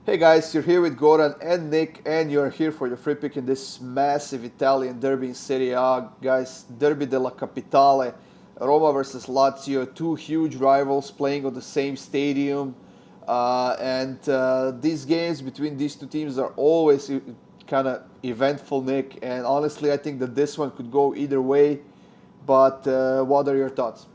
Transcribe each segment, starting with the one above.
Hey guys, you're here with Goran and Nick, and you're here for the free pick in this massive Italian derby in Serie A. Guys, Derby della Capitale, Roma versus Lazio, two huge rivals playing on the same stadium. And these games between these two teams are always kind of eventful, Nick. And honestly, I think that this one could go either way. But what are your thoughts?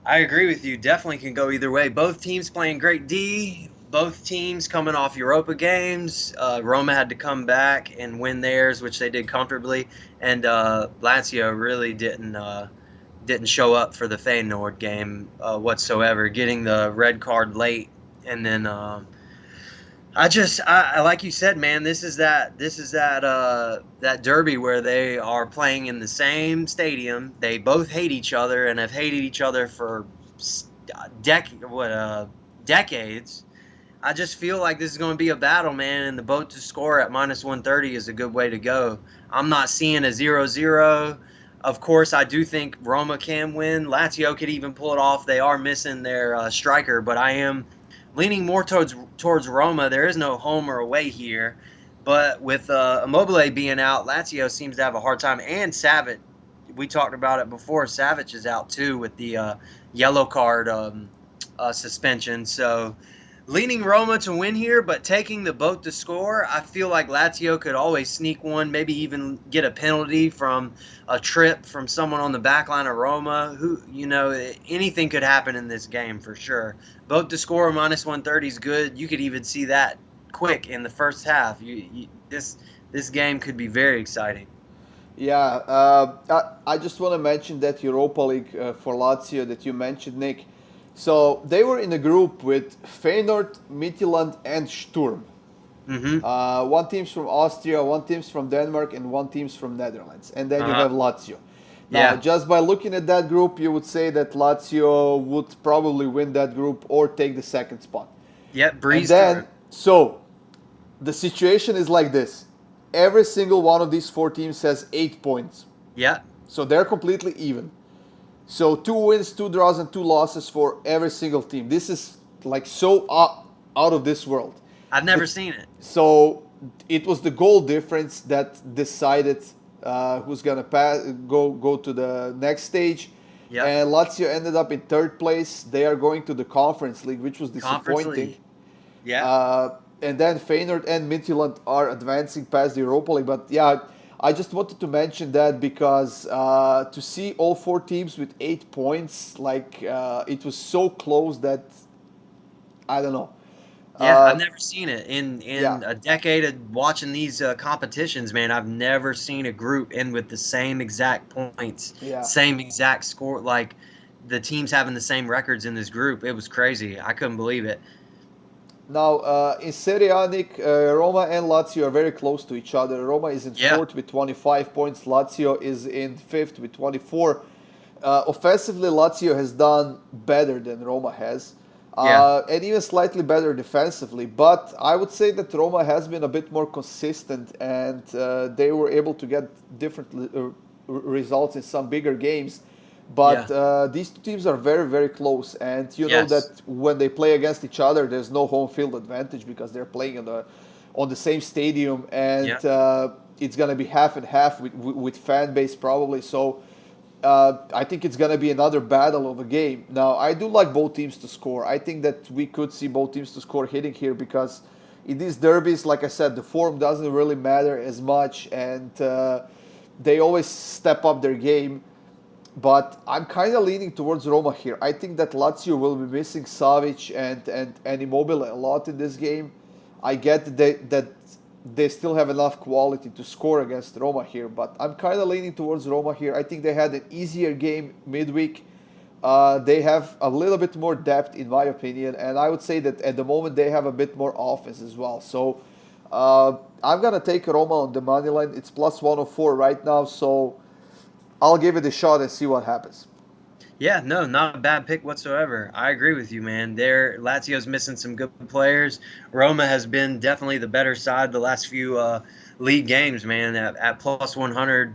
I agree with you. Definitely can go either way. Both teams playing great D. Both teams coming off Europa games. Roma had to come back and win theirs, which they did comfortably, and Lazio really didn't show up for the Feyenoord game whatsoever, getting the red card late, and then I like you said, man. This is that derby where they are playing in the same stadium. They both hate each other and have hated each other for decades. I just feel like this is going to be a battle, man. And the boat to score at -130 is a good way to go. I'm not seeing a 0-0. Of course, I do think Roma can win. Lazio could even pull it off. They are missing their striker, but I am leaning more towards Roma. There is no home or away here, but with Immobile being out, Lazio seems to have a hard time. And Savic, we talked about it before. Savic is out too with the yellow card suspension. So leaning Roma to win here, but taking the boat to score. I feel like Lazio could always sneak one, maybe even get a penalty from a trip from someone on the back line of Roma. Anything could happen in this game for sure. Boat to score -130 is good. You could even see that quick in the first half. This game could be very exciting. Yeah, I just want to mention that Europa League for Lazio that you mentioned, Nick. So they were in a group with Feyenoord, Midtjylland, and Sturm. Mm-hmm. One team's from Austria, one team's from Denmark, and one team's from Netherlands. And then you Uh-huh. have Lazio. Now, Yeah. just by looking at that group, you would say that Lazio would probably win that group or take the second spot. Yep. And Breeze through. then, so the situation is like this: every single one of these four teams has 8 points, Yep. so they're completely even. So two wins, two draws, and two losses for every single team. This is like so out of this world. I've The, never seen it. so it was the goal difference that decided who's gonna go to the next stage. Yep. And Lazio ended up in third place. They are going to the Conference League, which was Conference disappointing. League. Yeah. And then Feyenoord and Midtjylland are advancing past the Europa League. But yeah, I just wanted to mention that because to see all four teams with 8 points, like it was so close that I don't know. Yeah, I've Uh, never seen it yeah, in a decade of watching these competitions, man. I've never seen a group end with the same exact points, yeah. same exact score, like the teams having the same records in this group. It was crazy. I couldn't believe it. Now in Serie A, Nick, Roma and Lazio are very close to each other. Roma is in Yeah, fourth with 25 points. Lazio is in fifth with 24. Offensively, Lazio has done better than Roma has, yeah, and even slightly better defensively. But I would say that Roma has been a bit more consistent, and they were able to get different results in some bigger games. But yeah, these two teams are very, very close, and you know yes, that when they play against each other, there's no home field advantage because they're playing on the same stadium, yeah, and it's gonna be half and half with fan base probably. So I think it's going to be another battle of a game. Now, I do like both teams to score. I think that we could see both teams to score hitting here because in these derbies, like I said, the form doesn't really matter as much, and they always step up their game. But I'm kind of leaning towards Roma here. I think that Lazio will be missing Savic and Immobile a lot in this game. I get that they still have enough quality to score against Roma here, but I'm kind of leaning towards Roma here. I think they had an easier game midweek. They have a little bit more depth, in my opinion, and I would say that at the moment they have a bit more offense as well. So I'm gonna take Roma on the money line. It's plus 104 right now, so I'll give it a shot and see what happens. yeah. No, not a bad pick whatsoever. I agree with you, man. There, Lazio's missing some good players. Roma has been definitely the better side the last few league games, man. At plus 100.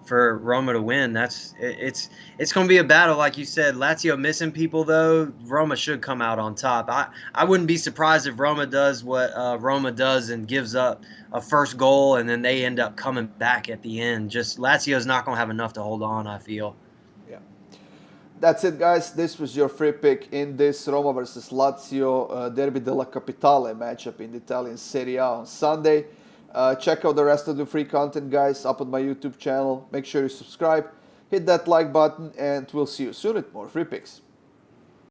for Roma to win. It's going to be a battle, like you said. Lazio missing people though. Roma should come out on top. I wouldn't be surprised if Roma does what Roma does and gives up a first goal, and then they end up coming back at the end. Just Lazio's not going to have enough to hold on, I feel. Yeah. That's it, guys. This was your free pick in this Roma versus Lazio Derby della Capitale matchup in the Italian Serie A on Sunday. Check out the rest of the free content, guys, up on my YouTube channel. Make sure you subscribe, hit that like button, and we'll see you soon with more free picks.